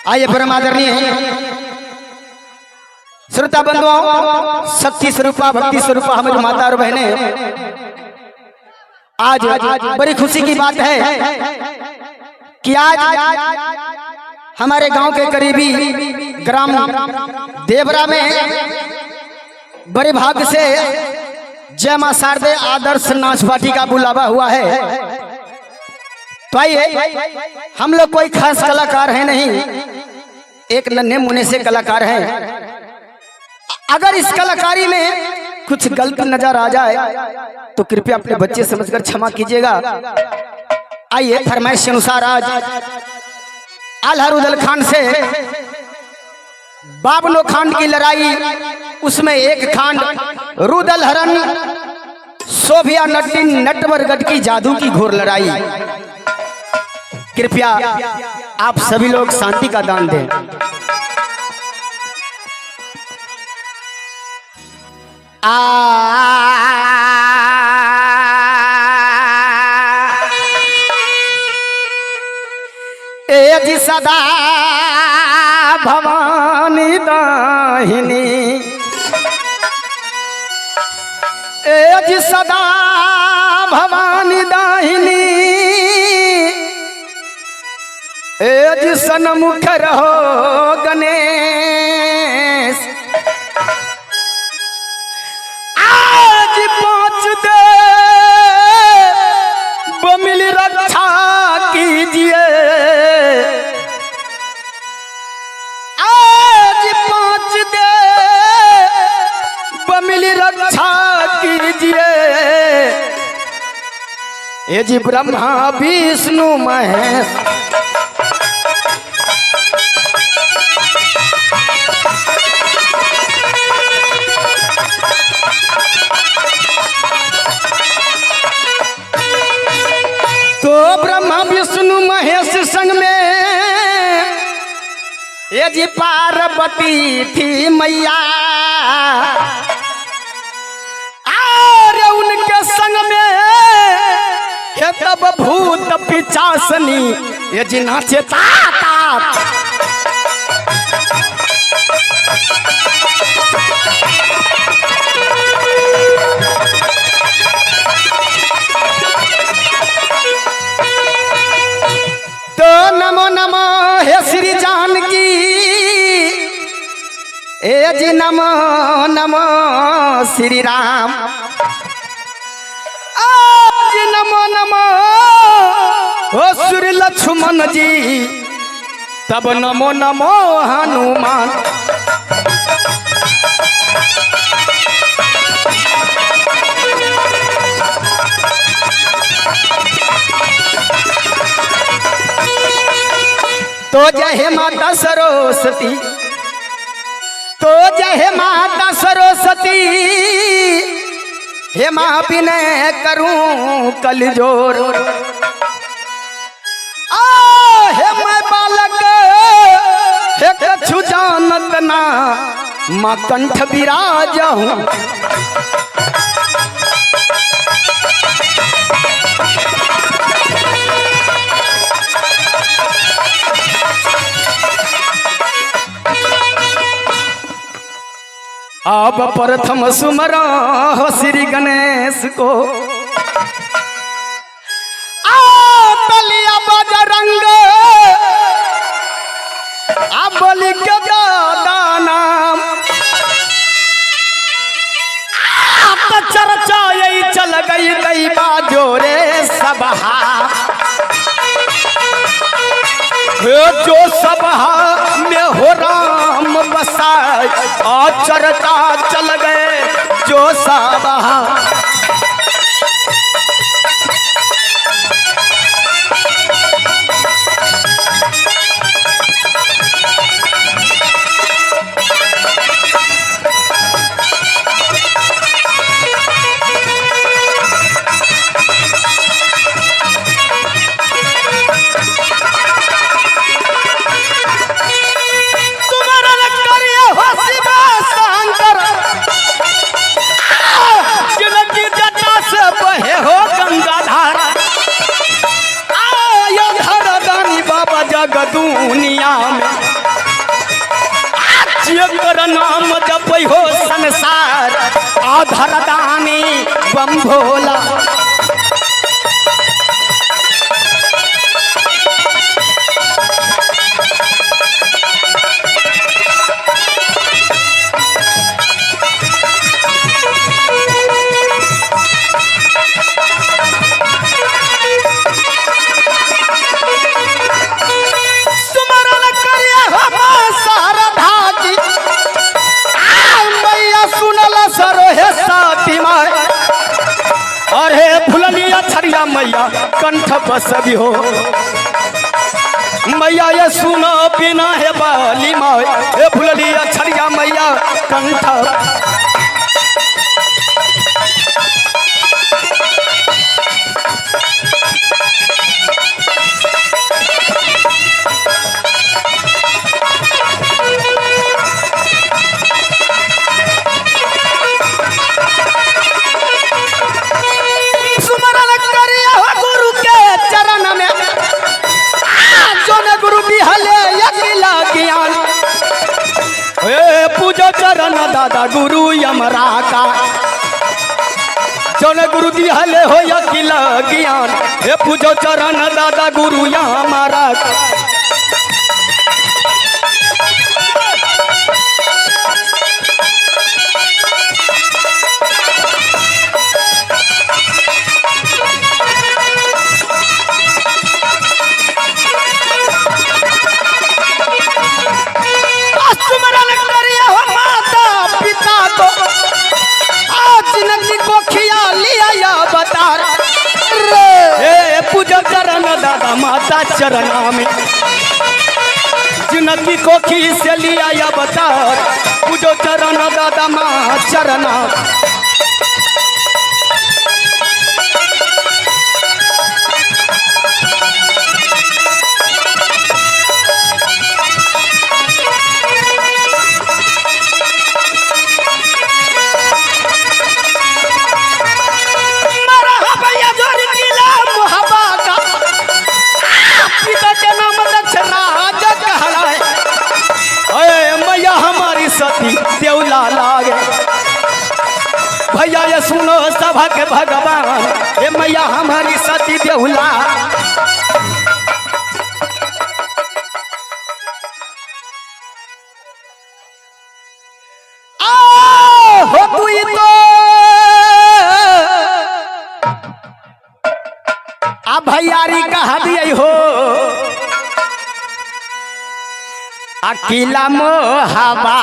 आइए परम आदरणीय श्रोता बंधुओं, शक्ति स्वरूपा भक्ति स्वरूपा हमारी माता और बहने, आज बड़ी खुशी की बात है कि आज हमारे गांव के करीबी ग्राम देवरा में बड़े भाग्य से जय मां शारदे आदर्श नाच पार्टी का बुलावा हुआ है। तो आइए, हम लोग कोई खास कलाकार है नहीं, एक नन्हे मुन्ने से कलाकार हैं। अगर इस कलाकारी में कुछ गलत नजर आ जाए तो कृपया अपने बच्चे समझकर क्षमा कीजिएगा। आइए, फरमाइश के अनुसार आज आल्हा रुदल खान से बावनों खांड की लड़ाई, उसमें एक खांड रुदल हरन सोभिया नट्टी नटवरगढ़ की जादू की घोर लड़ाई। कृपया आप सभी लोग शांति का दान दें। एजी सदा भवानी दाहिनी, एजी सदा भवानी दाहिनी, एजी सन्मुख रहो गणेश। आज पहुँच दे बमिल रक्षा कीजिए, आज पहुँच दे बमिल रक्षा कीजिए। ये जी ब्रह्मा विष्णु महेश, तो ब्रह्मा विष्णु महेश संग में ये जी पार्वती थी मैया, और उनके संग में ये तब भूत पिचासनी ये जी नाचे ता। तो नमो नमो हे श्री जानकी, ए जी नमो नमो श्री राम, आज नमो नमो हो श्री लक्ष्मण जी, तब नमो नमो हनुमान। तो जय माता सरस्वती, तो जय माता सरस्वती, हे माँ विनय करूं कल जोर। हे मैं बालक हे कछु जानत ना, माँ कंठ विराज हूँ। अब प्रथम सुमरा हो श्री गणेश को, बलिया बजरंग बलि के दादा नाम। चर्चा यही चल गई बाजोरे सबहा, जो सभा में हो राम बसाए, और चर्चा चल गए जो सभा। जिनकी कर नाम जपै हो संसार आधर दानी बम भोला। मैया कंठ बसबी हो मैया ये सुनो बिना है बाली माय ये भुलली अछरिया मैया कंठ। पूजो चरण दादा गुरु यमरा का जौन गुरु दिहले हो अकिल ज्ञान हे पूजो चरण दादा गुरु यमरा का। दादा माता चरणा में जिनकी कोखी से लिया या बता पूजो चरण दादा माँ चरणा। सती देवला लागे भैया ये सुनो सभा के भगवान ये मैया हमारी सती देवला। हो तुई तो आ भैयारी कहा दिए हो अकेला मोहबा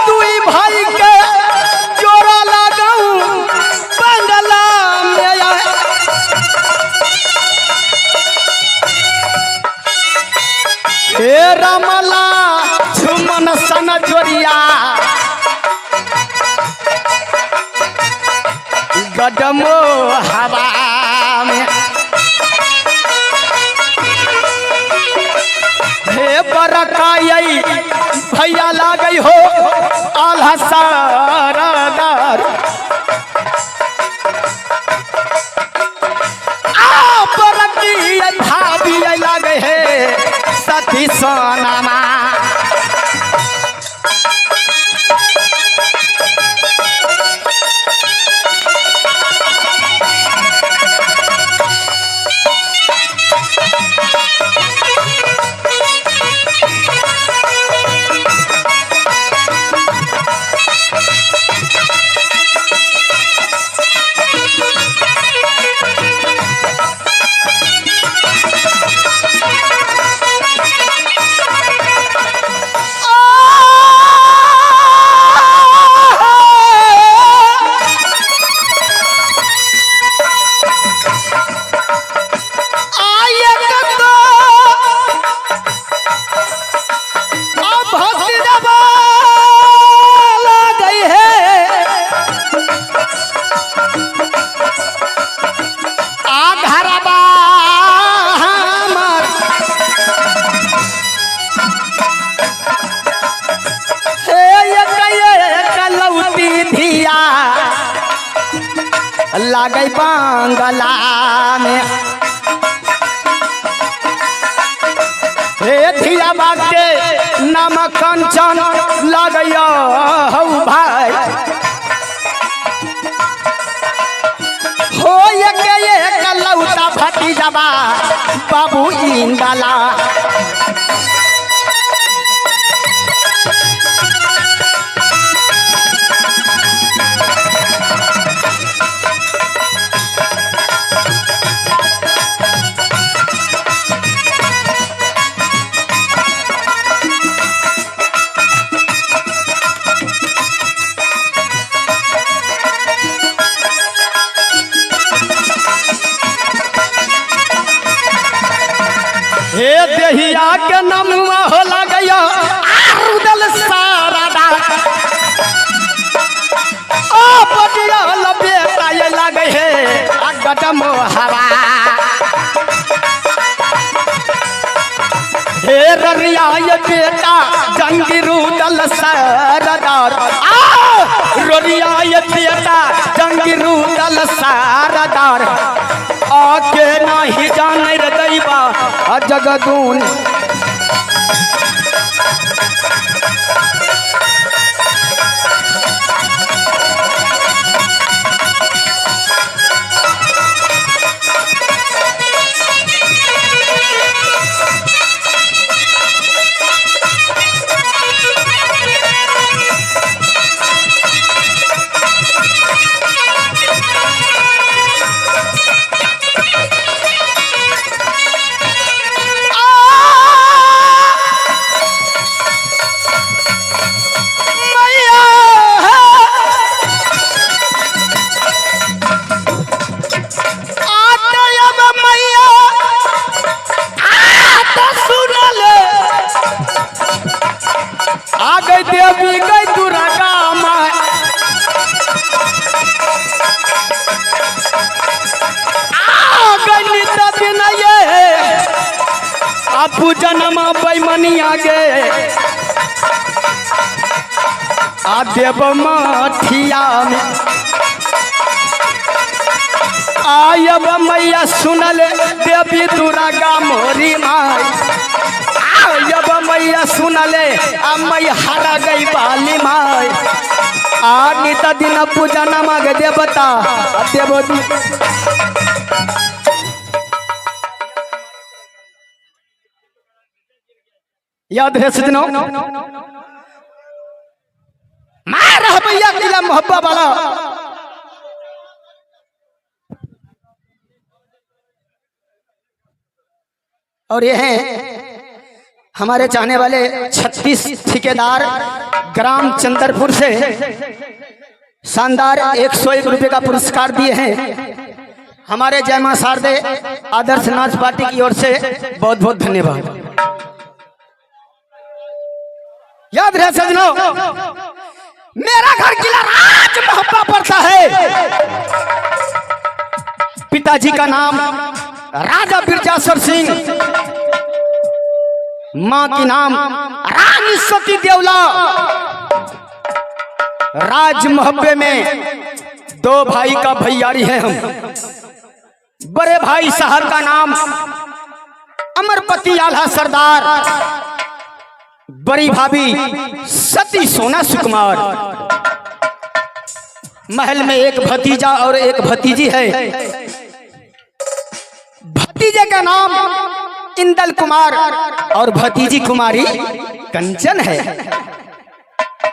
दुई भाई के जोड़ा लगाऊ बंगला में हे रमला झुमन सन जोरिया गडमो हवा में हे बरकाई भैया लागई हो आल्हा सारादार आ बरकी भाभी लागे है सती सोनामा। लागे बांगला में। हे धिया बाटे नाम कंचन लगैया हौ भाई हो एक लौता भतीजबा बाबू इंदला। हे देहिया के नमुआ हो लगैया आरुदल सारादा ओ पटिया लबेटा ये लगे हे अगटम हवा। हे ररिया ये बेटा जंगीरुदल सारदार ररिया ये बेटा जंगीरुदल सारदार आके नाही जाने रे दैबा जगदून। आ गई देवी गई दुर्गा माँ आ गई नित्य दिन ये आपू जन्म बैमनी आगे आ देव मठिया में आयब मैया सुनल देवी दुर्गा मोरी माई जब मैया सुनले मैया हरा गई बाली माई आ नित दिन पूजा नमग देवता देव। याद है सजनों मार भैया किला मोहब्बा वाला और ये है हमारे चाहने वाले 36 ठेकेदार ग्राम चंद्रपुर से शानदार 101 रुपए का पुरस्कार दिए हैं। हमारे जय मां शारदे आदर्श नाच पार्टी की ओर से बहुत बहुत धन्यवाद। याद रहे सजनों मेरा घर किला राज मोहब्बा पड़ता है। पिताजी का नाम राजा बिरजासर सिंह, माँ की नाम रानी सती देवला। राज मोहब्बे में दो भाई का भैयारी है हम। बड़े भाई साहब का नाम अमरपति आल्हा सरदार, बड़ी भाभी सती सोना सुकुमार। महल में एक भतीजा और एक भतीजी है। भतीजे का नाम इंदल कुमार और भतीजी कुमारी कंचन है।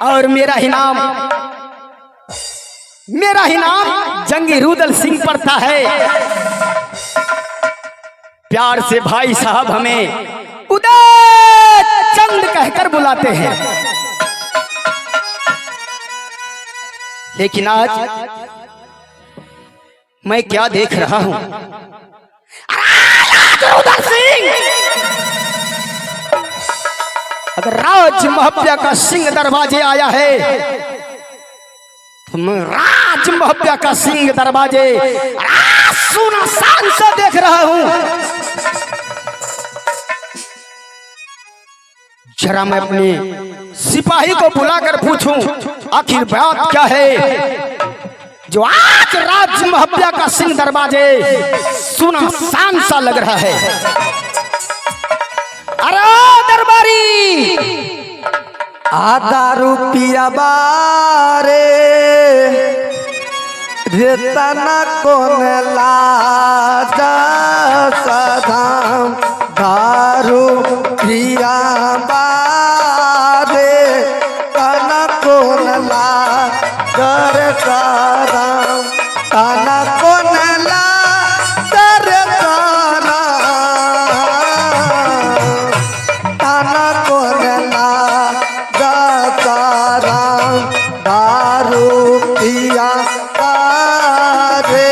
और मेरा ही नाम जंगीरुदल सिंह पड़ता है। प्यार से भाई साहब हमें उदय चंद कहकर बुलाते हैं। लेकिन आज मैं क्या देख रहा हूं, अगर राज मोहब्बा का सिंह दरवाजे आया है तो मैं राज मोहब्बा का सिंह दरवाजे सुना शान से देख रहा हूं। जरा मैं अपने सिपाही को बुलाकर पूछूं आखिर बात क्या है। जो आज राज महब्या का सिंह दरवाजे सुना शान सा लग रहा है। अरे दरबारी दारू पिया बारे रेतना कोन लाजा सदाम दारू पिया बारे तना कोन ला कर सदाम तना कोन ला कर सदाम तना कोन ला राम दारू पिया रे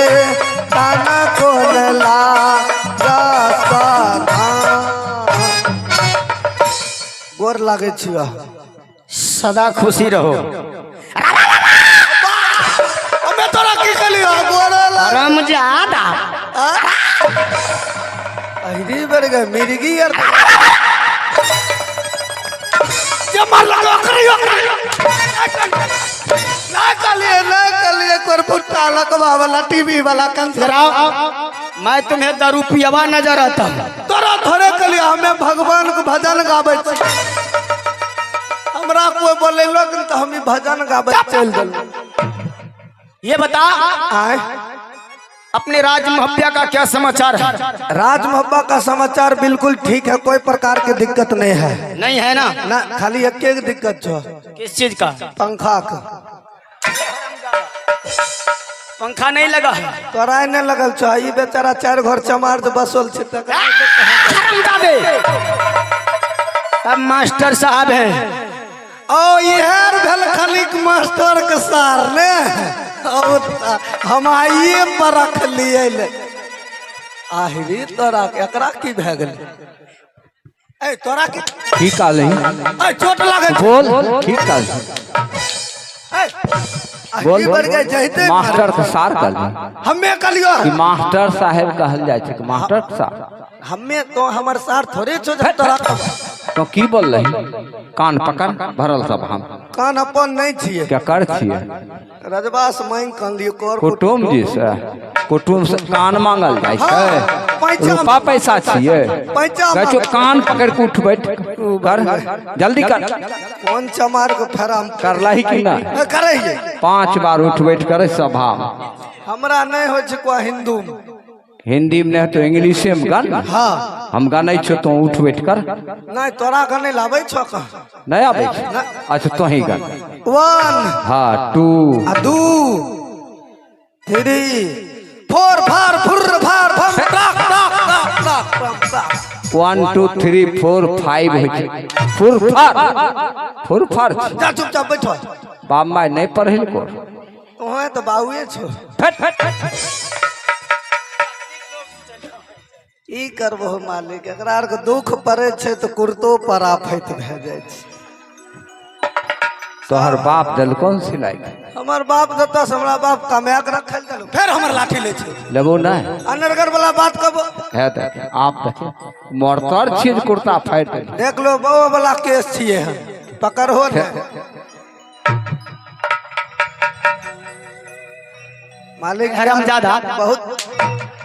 ताना कोनला गोर लागे छिया सदा खुशी रहो। हमें तोरा की कलिया गोर रमजादा अहिरी बर गए मिर्गी यार वाला टीवी वाला मैं तुम्हें दारू पियावा नजर आता हूँ। तोरा थोड़े कलिया हमें भगवान को भजन गावे हमरा कोई बोले लोग तो हम भजन गावे चल दल। ये बता अपने राज महब्या का क्या समाचार है? राज महब्बा का समाचार बिल्कुल ठीक है, कोई प्रकार की दिक्कत नहीं है। नहीं है ना? ना खाली एक दिक्कत छो। किस चीज का? पंखा का। पंखा नहीं लगा है? तोरा नहीं लगल छो। ये बेचारा 4 घर चमार तो बसल छे तक सब मास्टर साहब हैं। ओ यार भल खलिक मास्टर के सार ने हम आइए पर रख लिए ले आहिरी तोरा एकरा की भए गेल ए तोरा की ठीक काल ए चोट लागे बोल ठीक काल बोल बोल गए जहते मास्टर के सार काल हमें कलियो कि मास्टर साहब कहल जाय छै। मास्टर साहब हमें तो हमर सार थोड़े छो जब तोरा तो की बोल रही कान पकड़ भरल सब हम कान अपन नहीं छिए क्या कर छिए रजवास मांग कान लियो कर कुटुम जी से कुटुम से कान मांगल जाय छै। रुपा पैसा छिए कहै छो कान पकड़ के उठ बैठ कर जल्दी कर। कौन चमार को फेराम करलही कि ना? करे 5 बार उठ बैठ करे सभा हमरा नहीं हो छै को हिंदू हिंदी में नहीं तो इंग्लिश में गान। हाँ हम गाने छो तो उठ बैठ कर नहीं तोरा गाने लावे छो का नहीं आवे अच्छा तो ही गान 1 हाँ 2 2 3 4 फार फुर फार फम टाक टाक टाक टाक 1 2 3 4 5 होइ छै फुर फार जा चुपचाप बैठो बाप माय नहीं पढ़िल को तोहे तो बाउए छो ई करबो मालिक एकरा आर के दुख पड़े छै तो कुर्तो पर आफत भए जाय छै। तोहर बाप दल कौन सिलाई हमर बाप देता से हमरा बाप कमा के रखल चलो फिर हमर लाठी ले छै लेबो नहीं अनरगर वाला बात कबो है त आप देखे मोरतर चीज कुर्ता फाइट देख लो बो वाला केस छिए हम पकड़ हो ने मालिक हरामजादा बहुत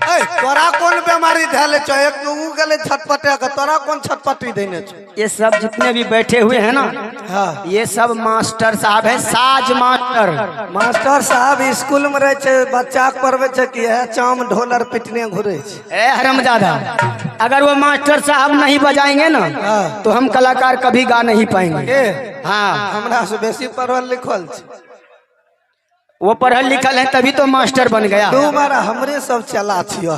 ए तोरा कौन बीमारी धैले छ एक तू गेले छटपटे के तोरा कौन छटपटी देने छ? ये सब जितने भी बैठे हुए हैं ना हाँ ये सब मास्टर साहब है। साज मास्टर मास्टर साहब स्कूल में रहे छे बच्चा के पढ़वे छे कि है चाम ढोलर पिटने घुरे छे। ए हरामजादा अगर वो मास्टर साहब नहीं बजाएंगे ना तो हम कलाकार कभी गा नहीं पाएंगे। हाँ हमरा से बेसी पढ़ल लिखल छे वो पढ़ल लिखल है तभी तो मास्टर बन गया। तू मारा हमरे सब चला छियो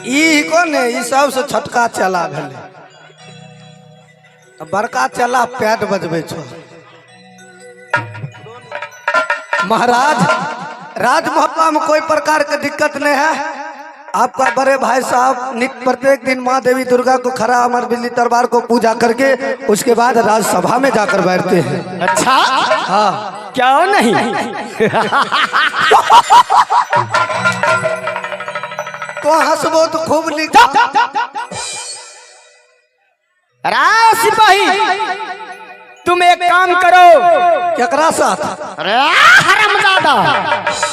ई कोन ई सब से छटका चला भेले बड़का चला पैड बजबे छो। महाराज राज मोहब्बा में कोई प्रकार की दिक्कत नहीं है। आपका बड़े भाई साहब नित्य प्रत्येक दिन माँ देवी दुर्गा को खड़ा अमर बिल्ली दरबार को पूजा करके उसके बाद राजसभा में जाकर बैठते हैं। अच्छा हाँ क्यों नहीं? तो हंसबो तो खूब लिख सिपाही तुम एक काम करो केकरा साथ अरे हरामजादा खाता